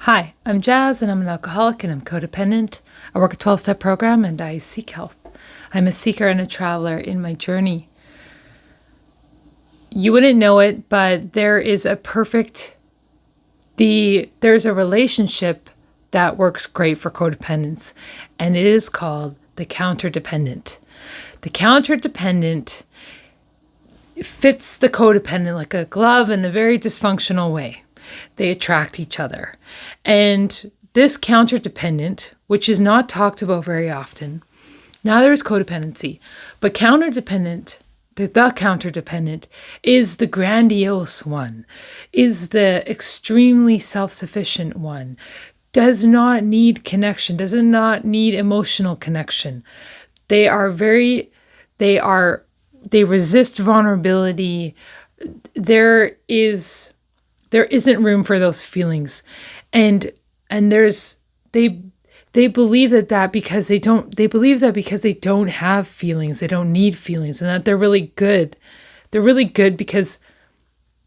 Hi, I'm Jazz and I'm an alcoholic and I'm codependent. I work a 12-step program and I seek health. I'm a seeker and a traveler in my journey. You wouldn't know it, but there's a relationship that works great for codependence, and it is called the counterdependent. The counterdependent fits the codependent like a glove in a very dysfunctional way. They attract each other. And this counterdependent, which is not talked about very often, neither is codependency, but the counterdependent is the grandiose one, is the extremely self-sufficient one, does not need connection, does not need emotional connection. They resist vulnerability. There isn't room for those feelings. And they believe that because they don't have feelings, they don't need feelings, and that they're really good. They're really good because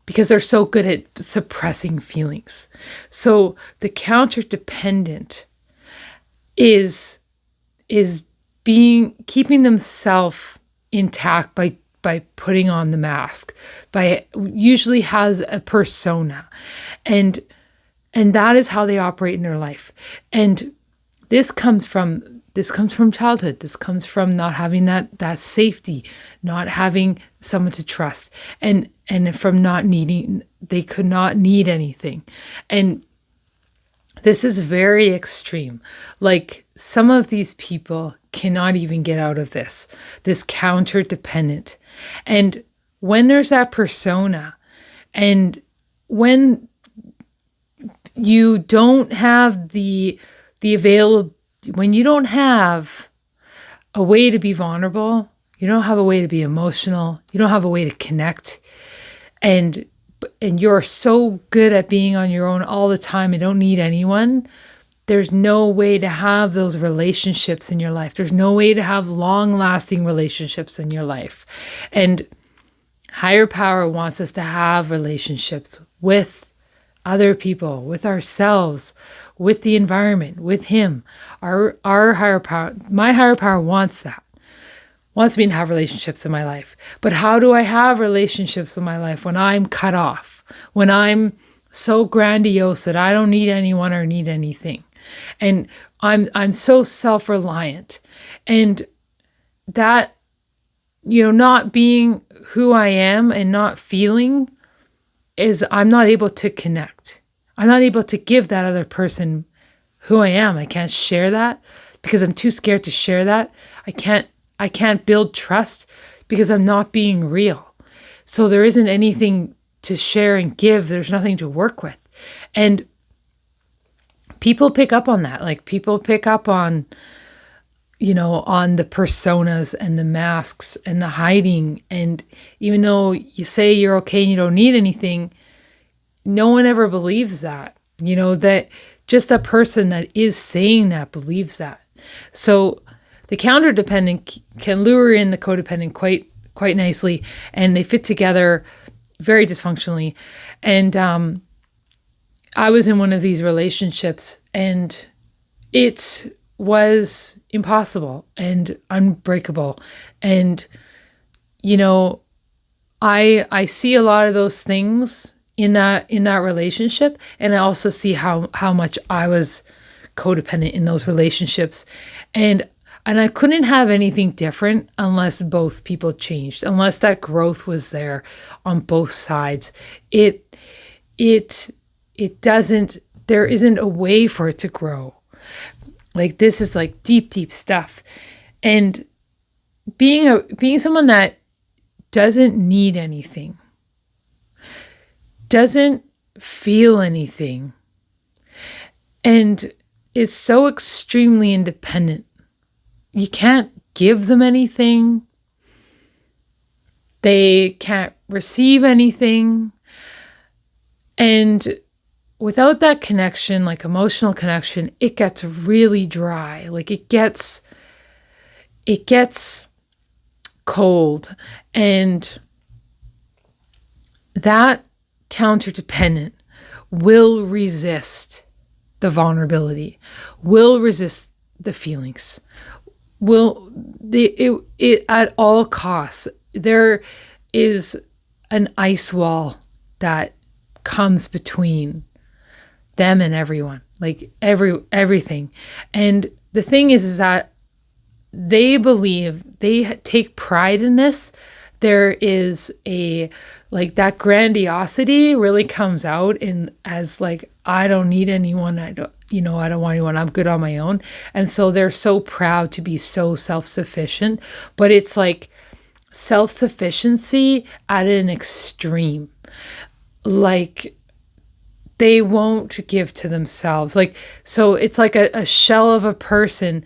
they're so good at suppressing feelings. So the counterdependent is keeping themselves intact by putting on the mask, usually has a persona, and that is how they operate in their life. And this comes from childhood. This comes from not having that safety, not having someone to trust, and from they could not need anything. And this is very extreme. Like, some of these people cannot even get out of this counterdependent. And when there's that persona, and when you don't have when you don't have a way to be vulnerable, you don't have a way to be emotional, you don't have a way to connect, and you're so good at being on your own all the time and don't need anyone, there's no way to have those relationships in your life. There's no way to have long-lasting relationships in your life. And higher power wants us to have relationships with other people, with ourselves, with the environment, with Him. Our higher power, my higher power wants that. Wants me to have relationships in my life. But how do I have relationships in my life when I'm cut off? When I'm so grandiose that I don't need anyone or need anything? And I'm so self-reliant. And that, not being who I am and not feeling, is I'm not able to connect. I'm not able to give that other person who I am. I can't share that because I'm too scared to share that. I can't build trust because I'm not being real. So there isn't anything to share and give. There's nothing to work with. And people pick up on that. Like, people pick up on, on the personas and the masks and the hiding. And even though you say you're okay and you don't need anything, no one ever believes that. That just a person that is saying that believes that. So the counterdependent can lure in the codependent quite nicely, and they fit together very dysfunctionally. And I was in one of these relationships, and it was impossible and unbreakable. And I see a lot of those things in that relationship, and I also see how much I was codependent in those relationships, and I couldn't have anything different unless both people changed, unless that growth was there on both sides. There isn't a way for it to grow. Like, this is like deep stuff. And being someone that doesn't need anything, doesn't feel anything, and is so extremely independent. You can't give them anything. They can't receive anything. And without that connection, like emotional connection, it gets really dry. Like, it gets cold. And that counterdependent will resist the vulnerability, will resist the feelings, will it at all costs. There is an ice wall that comes between them and everyone, like everything. And the thing is that they believe, they take pride in this. There is a, like, that grandiosity really comes out in as like, I don't need anyone. I don't want anyone. I'm good on my own. And so they're so proud to be so self-sufficient, but it's like self-sufficiency at an extreme. Like, they won't give to themselves. Like, so it's like a shell of a person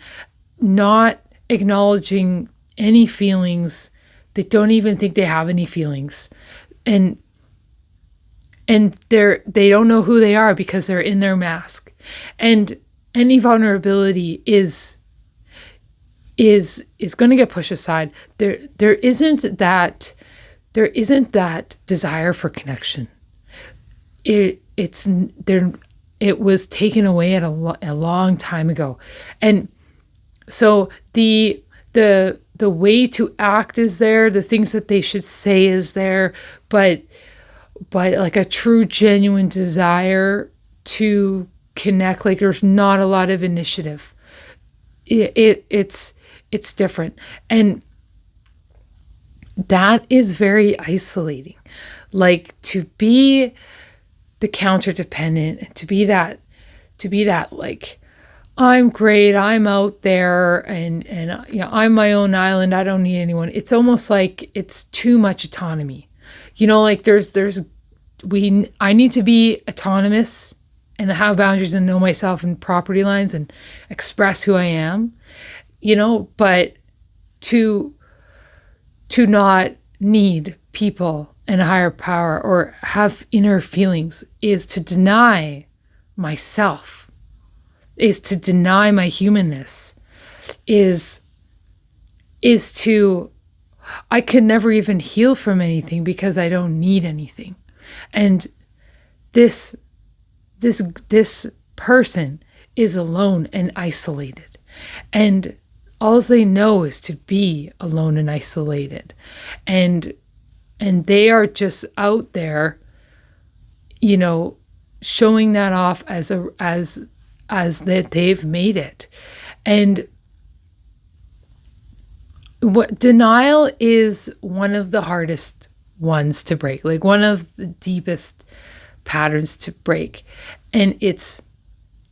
not acknowledging any feelings. They don't even think they have any feelings. And they don't know who they are because they're in their mask. And any vulnerability is going to get pushed aside. There isn't that desire for connection. It was taken away at a long time ago. And so the way to act is there, the things that they should say is there, but like a true, genuine desire to connect, like, there's not a lot of initiative. It's different. And that is very isolating. Like, to be the counter-dependent, and to be that like, I'm great, I'm out there, and I'm my own island, I don't need anyone. It's almost like it's too much autonomy. Like, I need to be autonomous and have boundaries and know myself and property lines and express who I am, but to not need people and a higher power or have inner feelings is to deny myself, is to deny my humanness, is to, I could never even heal from anything because I don't need anything. And this person is alone and isolated. And all they know is to be alone and isolated. And they are just out there, showing that off as that they've made it. And denial is one of the hardest ones to break, like one of the deepest patterns to break. And it's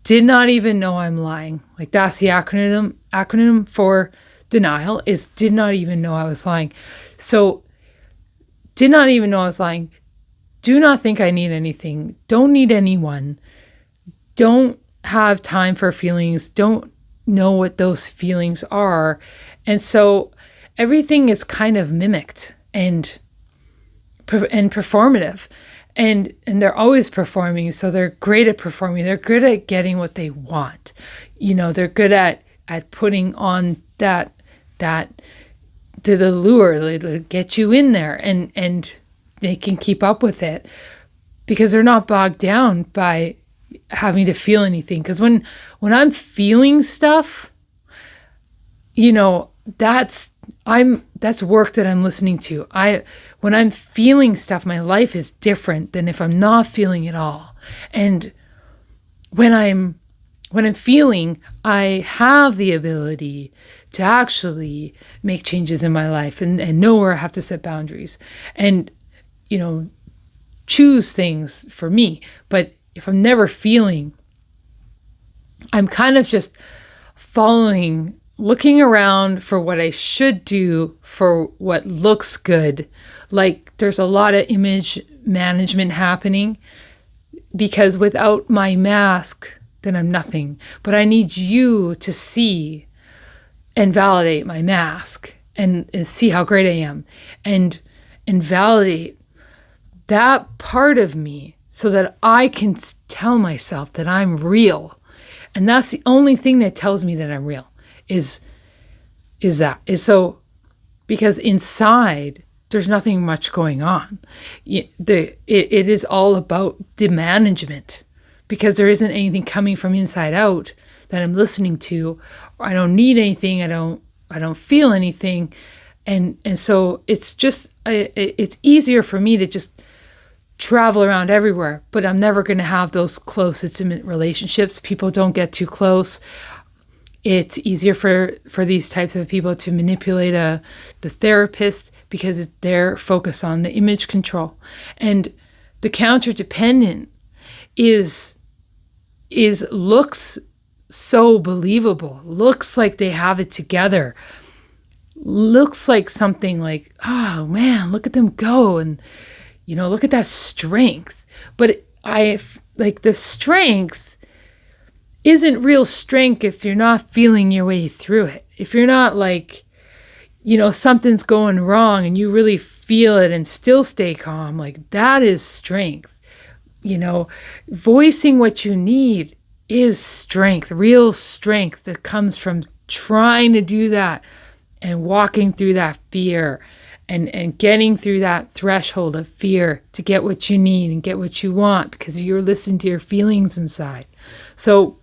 did not even know I'm lying. Like, that's the acronym for denial, is did not even know I was lying. So did not even know I was lying. Do not think I need anything. Don't need anyone. Don't have time for feelings. Don't know what those feelings are. And so everything is kind of mimicked and performative. And they're always performing. So they're great at performing. They're good at getting what they want. They're good at putting on that to the lure, to get you in there, and they can keep up with it because they're not bogged down by having to feel anything. Because when I'm feeling stuff, that's work that I'm listening to. When I'm feeling stuff, my life is different than if I'm not feeling at all. And when I'm feeling, I have the ability to actually make changes in my life and know where I have to set boundaries and, choose things for me. But if I'm never feeling, I'm kind of just looking around for what I should do for what looks good. Like, there's a lot of image management happening because without my mask, then I'm nothing. But I need you to see and validate my mask and see how great I am and validate that part of me so that I can tell myself that I'm real. And that's the only thing that tells me that I'm real is so, because inside there's nothing much going on. It is all about the management. because there isn't anything coming from inside out that I'm listening to, or I don't need anything. I don't feel anything. And so it's just, it's easier for me to just travel around everywhere, but I'm never going to have those close, intimate relationships. People don't get too close. It's easier for these types of people to manipulate the therapist because they're focused on the image control. And the counter-dependent is looks so believable, looks like they have it together, looks like something like, oh man, look at them go, and look at that strength. But the strength isn't real strength if you're not feeling your way through it. If you're not something's going wrong and you really feel it and still stay calm, that is strength. Voicing what you need is strength, real strength that comes from trying to do that and walking through that fear and getting through that threshold of fear to get what you need and get what you want because you're listening to your feelings inside. So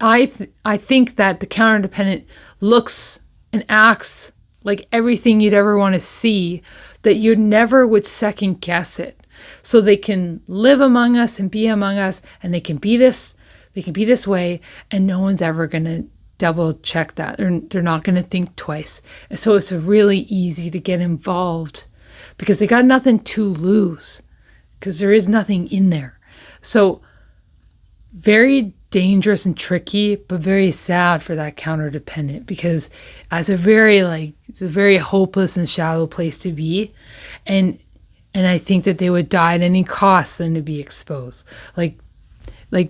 I think that the counter-dependent looks and acts like everything you'd ever want to see, that you never would second guess it. So they can live among us and be among us, and they can be this way, and no one's ever going to double check that. They're not going to think twice. And so it's really easy to get involved because they got nothing to lose, because there is nothing in there. So very dangerous and tricky, but very sad for that counter-dependent, because it's a very hopeless and shallow place to be. And I think that they would die at any cost than to be exposed. Like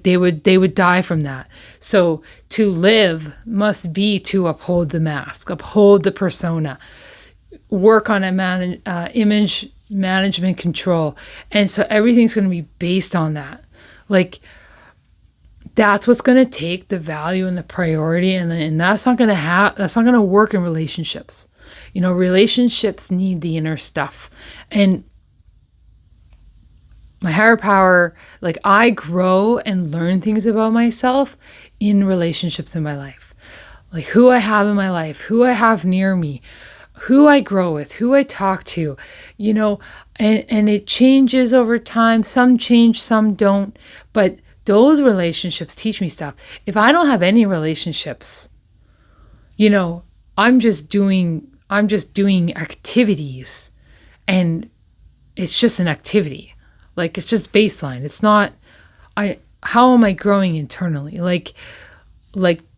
they would die from that. So to live must be to uphold the mask, uphold the persona, work on image management control. And so everything's going to be based on that. That's what's going to take the value and the priority, and that's not going to work in relationships. Relationships need the inner stuff. And my higher power, I grow and learn things about myself in relationships in my life. Who I have in my life, who I have near me, who I grow with, who I talk to, and it changes over time. Some change, some don't. But those relationships teach me stuff. If I don't have any relationships, I'm just doing activities, and it's just an activity. It's just baseline. It's not, how am I growing internally?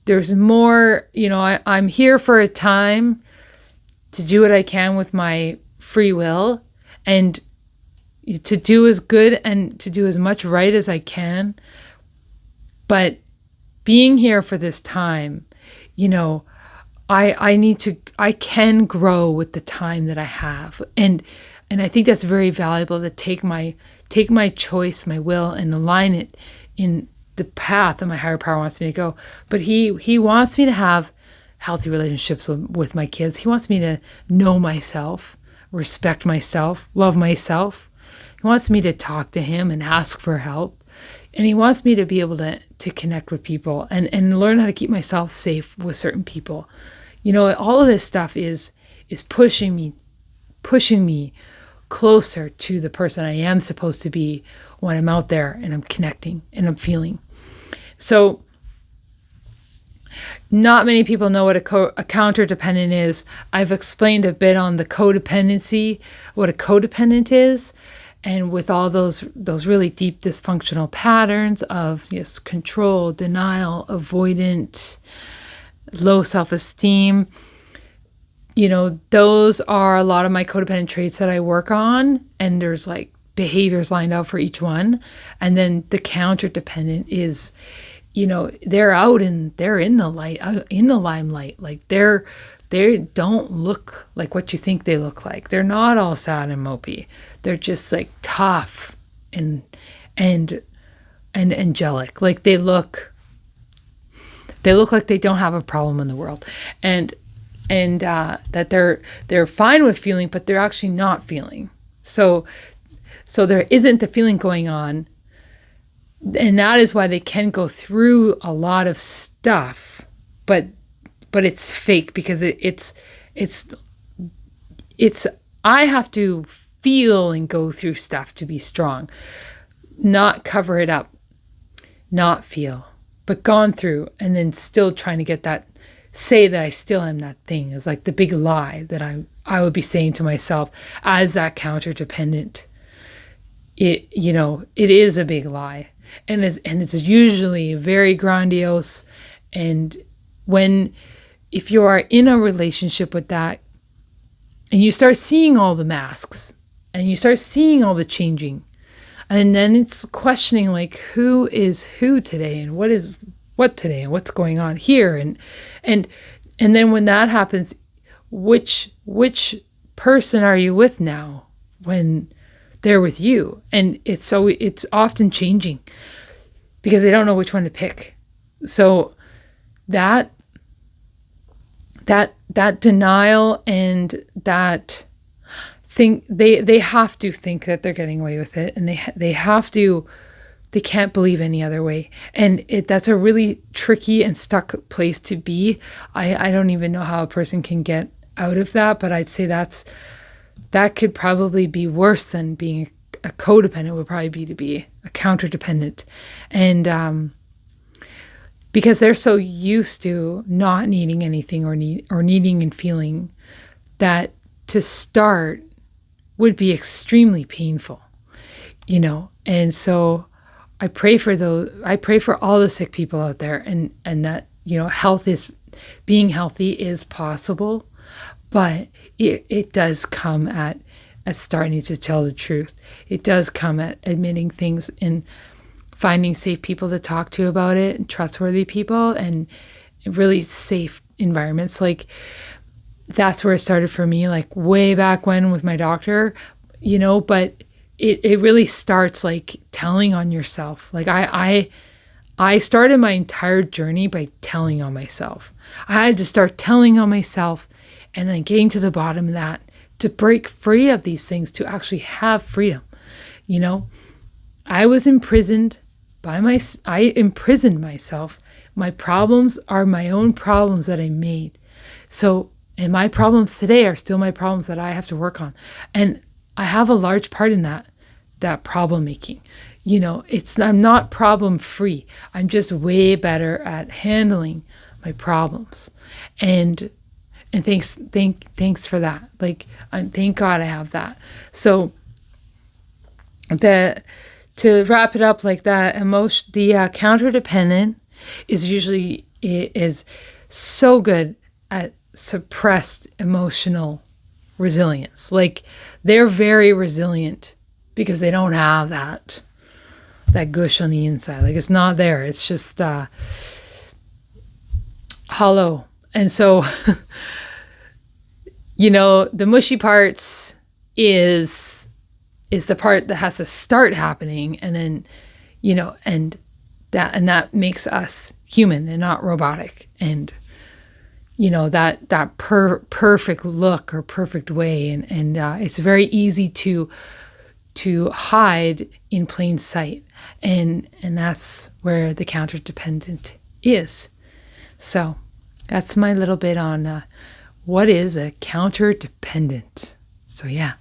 There's more, I'm here for a time to do what I can with my free will and to do as good and to do as much right as I can. But being here for this time, I can grow with the time that I have. And I think that's very valuable, to take my choice, my will, and align it in the path that my higher power wants me to go. But he wants me to have healthy relationships with my kids. He wants me to know myself, respect myself, love myself. He wants me to talk to him and ask for help. And he wants me to be able to connect with people and learn how to keep myself safe with certain people. All of this stuff is pushing me closer to the person I am supposed to be when I'm out there and I'm connecting and I'm feeling. So not many people know what a counter-dependent is. I've explained a bit on the codependency, what a codependent is, and with all those really deep dysfunctional patterns of control, denial, avoidant, low self-esteem. Those are a lot of my codependent traits that I work on, and there's behaviors lined out for each one. And then the counter-dependent is, they're out and they're in the light, in the limelight. They don't look like what you think they look like. They're not all sad and mopey. They're just tough and angelic. They look like they don't have a problem in the world, and that they're fine with feeling, but they're actually not feeling. So there isn't the feeling going on, And that is why they can go through a lot of stuff, but it's fake, because it's I have to feel and go through stuff to be strong, not cover it up, not feel, but gone through, and then still trying to get that, say that I still am that thing, is like the big lie that I would be saying to myself as that counter-dependent. It is a big lie, and it's usually very grandiose. And if you are in a relationship with that, and you start seeing all the masks, and you start seeing all the changing, and then it's questioning, like, who is who today, and what is what today, and what's going on here, and then when that happens, which person are you with now when they're with you? And it's often changing, because they don't know which one to pick. So that denial, and that thing, they have to think that they're getting away with it, and they can't believe any other way. And that's a really tricky and stuck place to be. I don't even know how a person can get out of that, but I'd say that could probably be worse than being a codependent. Would probably be to be a counter-dependent. And because they're so used to not needing anything, or needing and feeling, that to start would be extremely painful, And so I pray for all the sick people out there, and that, being healthy is possible, but it does come at starting to tell the truth. It does come at admitting things, and finding safe people to talk to about it, and trustworthy people, and really safe environments. Like, that's where it started for me, like way back when with my doctor, but it really starts like telling on yourself. Like I started my entire journey by telling on myself. I had to start telling on myself, and then getting to the bottom of that, to break free of these things, to actually have freedom. I was imprisoned I imprisoned myself. My problems are my own problems that I made. So, and my problems today are still my problems that I have to work on. And I have a large part in that problem making. I'm not problem free. I'm just way better at handling my problems. And thanks for that. Like, thank God I have that. So to wrap it up like that, the counter-dependent is so good at suppressed emotional resilience. Like, they're very resilient because they don't have that gush on the inside. Like, it's not there. It's just hollow. And so, the mushy parts is the part that has to start happening, and then, and that makes us human and not robotic. And, that perfect look or perfect way. And it's very easy to hide in plain sight. And that's where the counter-dependent is. So that's my little bit on what is a counter-dependent. So yeah.